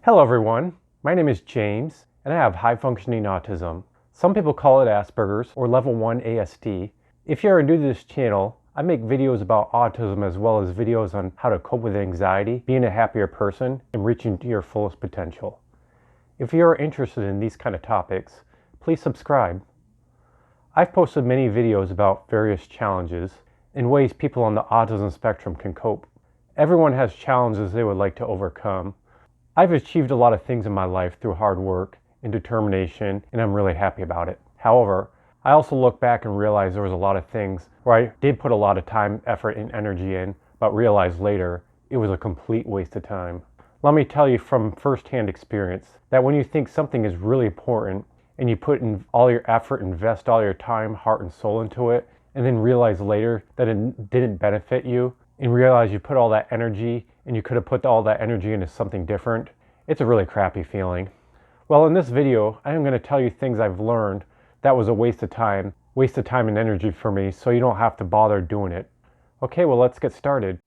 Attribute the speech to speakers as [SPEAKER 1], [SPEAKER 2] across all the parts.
[SPEAKER 1] Hello everyone, my name is James and I have high-functioning autism. Some people call it Asperger's or level 1 ASD. If you are new to this channel, I make videos about autism as well as videos on how to cope with anxiety, being a happier person, and reaching to your fullest potential. If you are interested in these kind of topics, please subscribe. I've posted many videos about various challenges and ways people on the autism spectrum can cope. Everyone has challenges they would like to overcome. I've achieved a lot of things in my life through hard work and determination, and I'm really happy about it. However, I also look back and realize there was a lot of things where I did put a lot of time, effort, and energy in, but realized later it was a complete waste of time. Let me tell you from first-hand experience that when you think something is really important and you put in all your effort, invest all your time, heart, and soul into it, and then realize later that it didn't benefit you, and realize you put all that energy and you could have put all that energy into something different, it's a really crappy feeling. Well, in this video, I am going to tell you things I've learned that was a waste of time and energy for me, so you don't have to bother doing it. Okay, well, let's get started.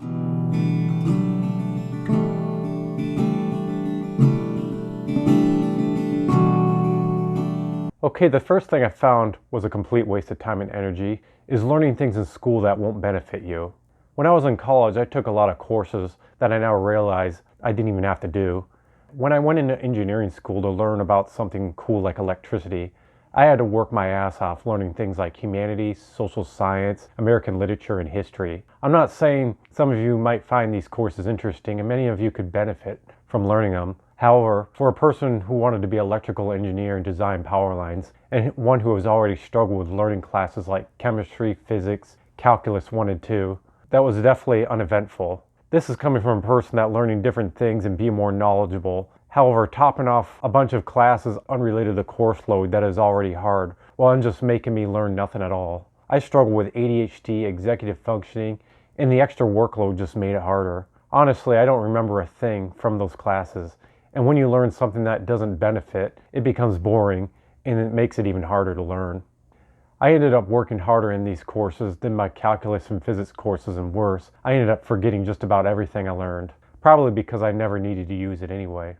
[SPEAKER 1] Okay, the first thing I found was a complete waste of time and energy is learning things in school that won't benefit you. When I was in college, I took a lot of courses that I now realize I didn't even have to do. When I went into engineering school to learn about something cool like electricity, I had to work my ass off learning things like humanities, social science, American literature, and history. I'm not saying some of you might find these courses interesting and many of you could benefit from learning them. However, for a person who wanted to be an electrical engineer and design power lines, and one who has already struggled with learning classes like chemistry, physics, calculus 1 and 2, that was definitely uneventful. This is coming from a person that learning different things and being more knowledgeable. However, topping off a bunch of classes unrelated to the course load that is already hard, while I'm just making me learn nothing at all. I struggle with ADHD, executive functioning, and the extra workload just made it harder. Honestly, I don't remember a thing from those classes. And when you learn something that doesn't benefit, it becomes boring and it makes it even harder to learn. I ended up working harder in these courses than my calculus and physics courses, and worse, I ended up forgetting just about everything I learned, probably because I never needed to use it anyway.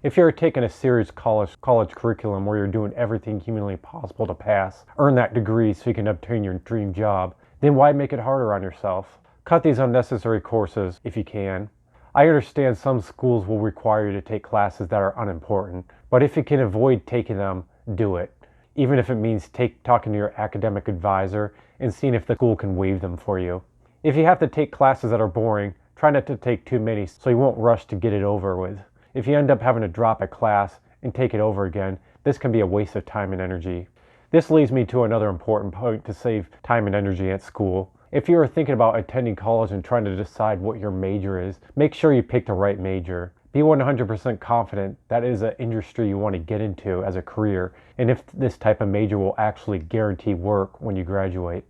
[SPEAKER 1] If you're taking a serious college curriculum where you're doing everything humanly possible to pass, earn that degree so you can obtain your dream job, then why make it harder on yourself? Cut these unnecessary courses if you can. I understand some schools will require you to take classes that are unimportant, but if you can avoid taking them, do it. Even if it means talking to your academic advisor and seeing if the school can waive them for you. If you have to take classes that are boring, try not to take too many so you won't rush to get it over with. If you end up having to drop a class and take it over again, this can be a waste of time and energy. This leads me to another important point to save time and energy at school. If you are thinking about attending college and trying to decide what your major is, make sure you pick the right major. Be 100% confident that is an industry you want to get into as a career, and if this type of major will actually guarantee work when you graduate.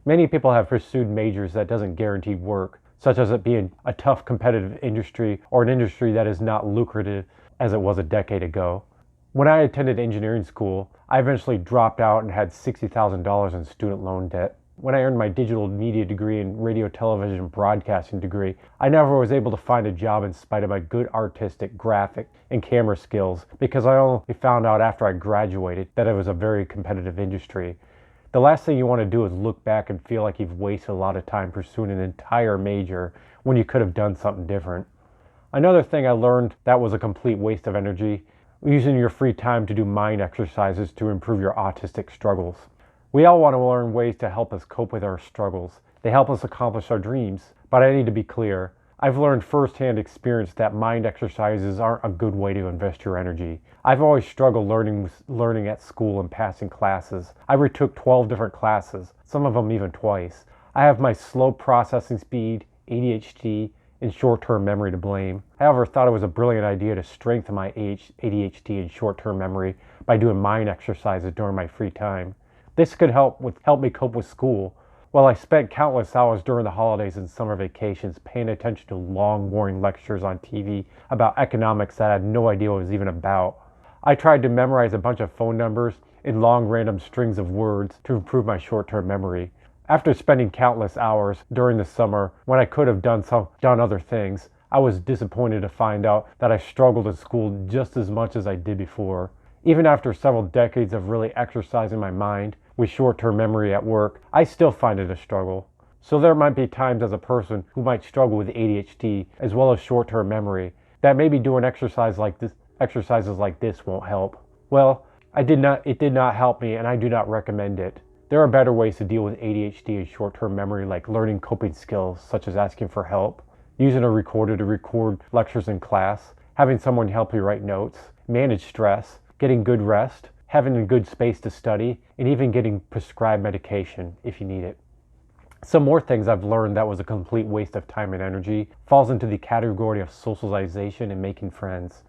[SPEAKER 1] Many people have pursued majors that doesn't guarantee work, such as it being a tough competitive industry or an industry that is not lucrative as it was a decade ago. When I attended engineering school, I eventually dropped out and had $60,000 in student loan debt. When I earned my digital media degree and radio, television, broadcasting degree, I never was able to find a job in spite of my good artistic, graphic, and camera skills because I only found out after I graduated that it was a very competitive industry. The last thing you want to do is look back and feel like you've wasted a lot of time pursuing an entire major when you could have done something different. Another thing I learned that was a complete waste of energy, using your free time to do mind exercises to improve your autistic struggles. We all want to learn ways to help us cope with our struggles. They help us accomplish our dreams. But I need to be clear. I've learned firsthand experience that mind exercises aren't a good way to invest your energy. I've always struggled learning at school and passing classes. I retook 12 different classes, some of them even twice. I have my slow processing speed, ADHD, and short-term memory to blame. I however thought it was a brilliant idea to strengthen my ADHD and short-term memory by doing mind exercises during my free time. This could help me cope with school. While I spent countless hours during the holidays and summer vacations paying attention to long, boring lectures on TV about economics that I had no idea what it was even about, I tried to memorize a bunch of phone numbers in long, random strings of words to improve my short-term memory. After spending countless hours during the summer when I could have done other things, I was disappointed to find out that I struggled in school just as much as I did before. Even after several decades of really exercising my mind with short-term memory at work, I still find it a struggle. So there might be times as a person who might struggle with ADHD as well as short-term memory that maybe doing exercises like this won't help. Well, it did not help me, and I do not recommend it. There are better ways to deal with ADHD and short-term memory, like learning coping skills such as asking for help, using a recorder to record lectures in class, having someone help you write notes, manage stress, getting good rest, having a good space to study, and even getting prescribed medication if you need it. Some more things I've learned that was a complete waste of time and energy falls into the category of socialization and making friends.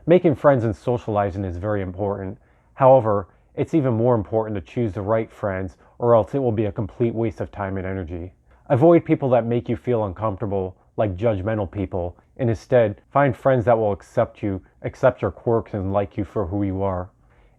[SPEAKER 1] Making friends and socializing is very important. However, it's even more important to choose the right friends, or else it will be a complete waste of time and energy. Avoid people that make you feel uncomfortable, like judgmental people, and instead find friends that will accept you, accept your quirks, and like you for who you are.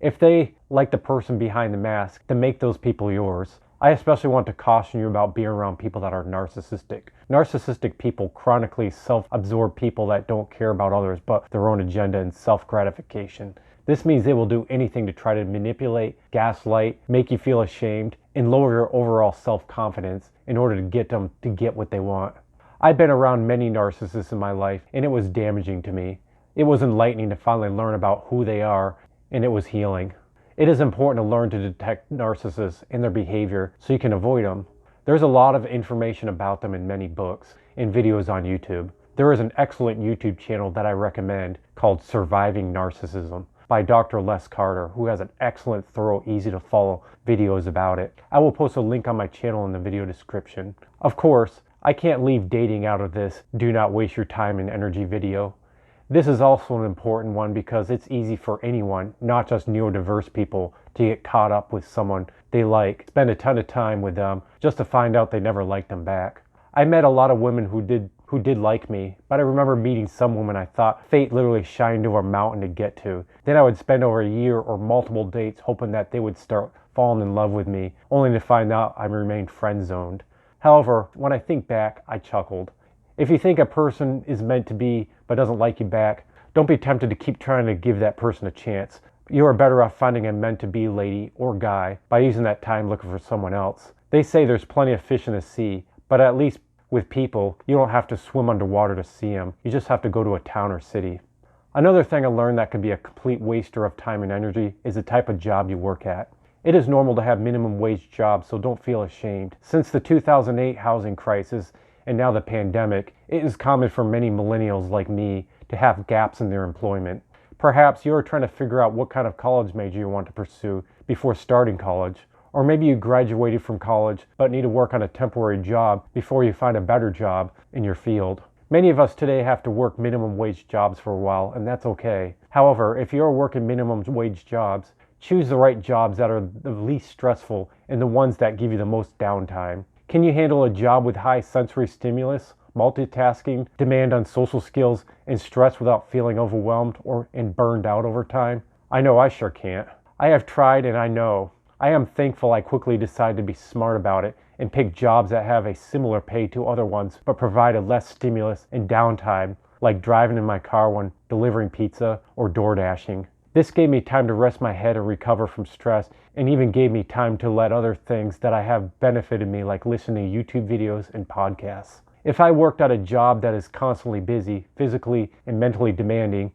[SPEAKER 1] If they like the person behind the mask, then make those people yours. I especially want to caution you about being around people that are narcissistic. Narcissistic people chronically self-absorb people that don't care about others but their own agenda and self-gratification. This means they will do anything to try to manipulate, gaslight, make you feel ashamed, and lower your overall self-confidence in order to get them to get what they want. I've been around many narcissists in my life, and it was damaging to me. It was enlightening to finally learn about who they are, and it was healing. It is important to learn to detect narcissists and their behavior so you can avoid them. There's a lot of information about them in many books and videos on YouTube. There is an excellent YouTube channel that I recommend called Surviving Narcissism by Dr. Les Carter, who has an excellent, thorough, easy to follow videos about it. I will post a link on my channel in the video description. Of course, I can't leave dating out of this do not waste your time and energy video. This is also an important one because it's easy for anyone, not just neurodiverse people, to get caught up with someone they like, spend a ton of time with them, just to find out they never liked them back. I met a lot of women who did like me, but I remember meeting some women I thought fate literally shined over a mountain to get to. Then I would spend over a year or multiple dates hoping that they would start falling in love with me, only to find out I remained friend-zoned. However, when I think back, I chuckled. If you think a person is meant to be but doesn't like you back, don't be tempted to keep trying to give that person a chance. You are better off finding a meant-to-be lady or guy by using that time looking for someone else. They say there's plenty of fish in the sea, but at least with people, you don't have to swim underwater to see them. You just have to go to a town or city. Another thing I learned that can be a complete waster of time and energy is the type of job you work at. It is normal to have minimum wage jobs, so don't feel ashamed. Since the 2008 housing crisis and now the pandemic, it is common for many millennials like me to have gaps in their employment. Perhaps you are trying to figure out what kind of college major you want to pursue before starting college. Or maybe you graduated from college but need to work on a temporary job before you find a better job in your field. Many of us today have to work minimum wage jobs for a while, and that's okay. However, if you're working minimum wage jobs, choose the right jobs that are the least stressful and the ones that give you the most downtime. Can you handle a job with high sensory stimulus, multitasking, demand on social skills, and stress without feeling overwhelmed and burned out over time? I know I sure can't. I have tried, and I know. I am thankful I quickly decided to be smart about it and pick jobs that have a similar pay to other ones but provide a less stimulus and downtime, like driving in my car when delivering pizza or door dashing. This gave me time to rest my head and recover from stress, and even gave me time to let other things that I have benefited me, like listening to YouTube videos and podcasts. If I worked at a job that is constantly busy, physically and mentally demanding,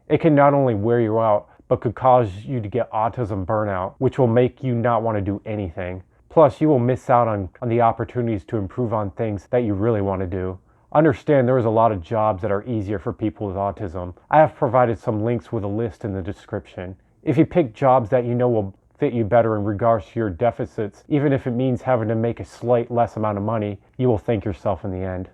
[SPEAKER 1] it can not only wear you out, but could cause you to get autism burnout, which will make you not want to do anything. Plus, you will miss out on the opportunities to improve on things that you really want to do. Understand there is a lot of jobs that are easier for people with autism. I have provided some links with a list in the description. If you pick jobs that you know will fit you better in regards to your deficits, even if it means having to make a slight less amount of money, you will thank yourself in the end.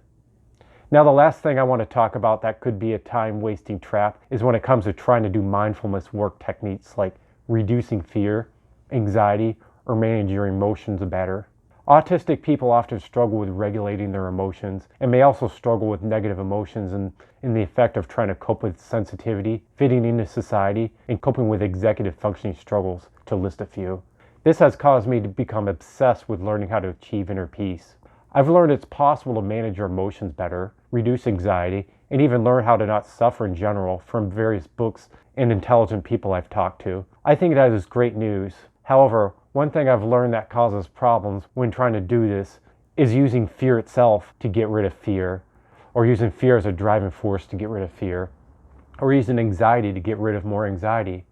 [SPEAKER 1] Now, the last thing I want to talk about that could be a time-wasting trap is when it comes to trying to do mindfulness work techniques like reducing fear, anxiety, or managing your emotions better. Autistic people often struggle with regulating their emotions and may also struggle with negative emotions and in the effect of trying to cope with sensitivity, fitting into society, and coping with executive functioning struggles, to list a few. This has caused me to become obsessed with learning how to achieve inner peace. I've learned it's possible to manage your emotions better, reduce anxiety, and even learn how to not suffer in general from various books and intelligent people I've talked to. I think that is great news. However, one thing I've learned that causes problems when trying to do this is using fear itself to get rid of fear, or using fear as a driving force to get rid of fear, or using anxiety to get rid of more anxiety.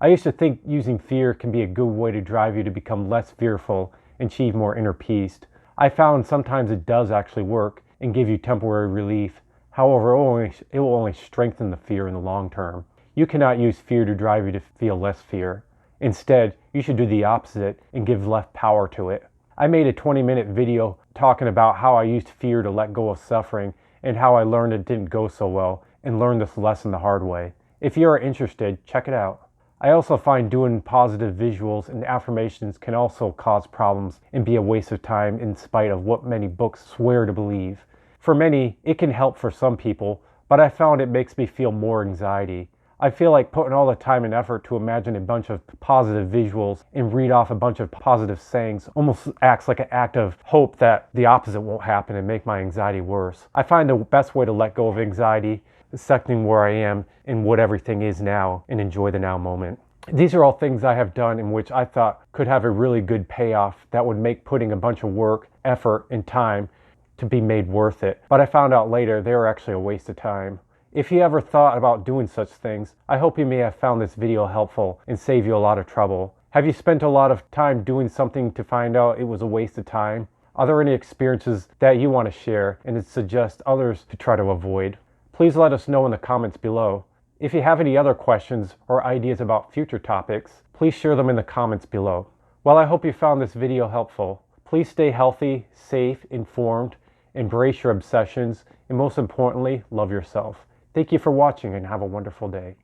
[SPEAKER 1] I used to think using fear can be a good way to drive you to become less fearful and achieve more inner peace. I found sometimes it does actually work and give you temporary relief. However, it will only strengthen the fear in the long term. You cannot use fear to drive you to feel less fear. Instead, you should do the opposite and give less power to it. I made a 20-minute video talking about how I used fear to let go of suffering and how I learned it didn't go so well and learned this lesson the hard way. If you are interested, check it out. I also find doing positive visuals and affirmations can also cause problems and be a waste of time in spite of what many books swear to believe. For many, it can help for some people, but I found it makes me feel more anxiety. I feel like putting all the time and effort to imagine a bunch of positive visuals and read off a bunch of positive sayings almost acts like an act of hope that the opposite won't happen and make my anxiety worse. I find the best way to let go of anxiety is accepting where I am and what everything is now and enjoy the now moment. These are all things I have done in which I thought could have a really good payoff that would make putting a bunch of work, effort, and time to be made worth it. But I found out later they were actually a waste of time. If you ever thought about doing such things, I hope you may have found this video helpful and save you a lot of trouble. Have you spent a lot of time doing something to find out it was a waste of time? Are there any experiences that you want to share and suggest others to try to avoid? Please let us know in the comments below. If you have any other questions or ideas about future topics, please share them in the comments below. Well, I hope you found this video helpful. Please stay healthy, safe, informed, embrace your obsessions, and most importantly, love yourself. Thank you for watching and have a wonderful day.